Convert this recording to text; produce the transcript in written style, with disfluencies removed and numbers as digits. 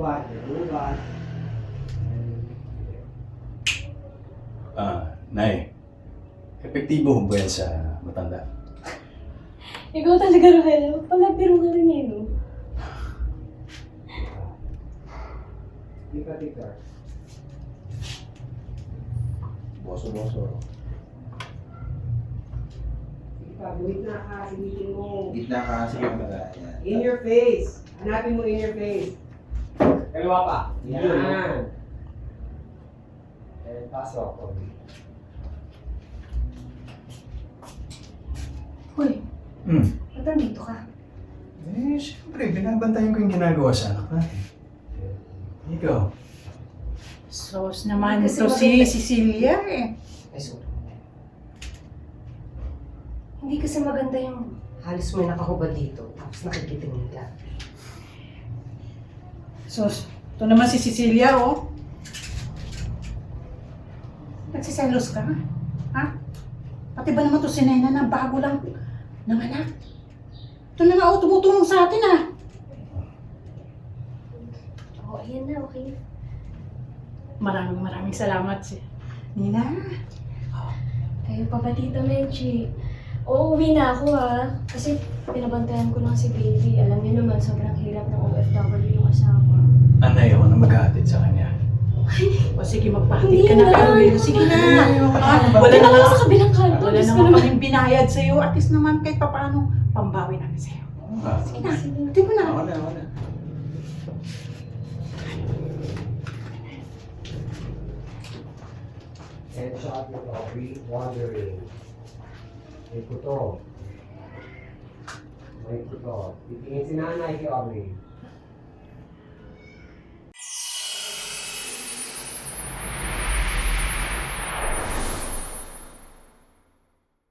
Ubat. Nay, epektibo ba yan sa matanda? Ikaw talaga, Rogelio. Palabiro ka rin eh, no? Tika. Boso. Tika, gitna ka. Sinitin mo. Gitna ka sa mga In your face. Hanapin mo in your face. Kaliwa pa. Yan. And pasok. Hoy, ba't nandito ka? Siyempre, binabantayan ko yung ginagawa sa anak natin. Ikaw. Sos naman Kasi ito si maganda- Cecilia eh. Ay, sorry. Hindi kasi maganda yung halos may nakahubad dito, tapos nakikitingin ka. Sos, ito naman si Cecilia oh. Nagsiselos ka? Ha? Pati ba naman to si Nena na bago lang ng anak? Ito na nga oh, tumutulong sa atin ah. Oo, ayan na, okay. Maraming salamat si Nina. Kayo pa ba, Tita Menchi? Oo, uwi na ako ha. Kasi pinabantayan ko lang si baby. Alam niyo naman, sobrang hirap ng OFW yung asawa. Anay, ako na maghahatid sa kanya. O sige, magpahatid Hindi ka na na. Carwin. Sige na. Ah, Wala wala na na ako sa kabilang kanto. Wala Diyos ko naman naman. kaming binayad sa'yo. At least naman kahit papaano, pambawi namin sa'yo. Sige na, hatid mo na. Ako na. And shot with Aubrey wandering. May kuto. Titingin si nanay kay Aubrey.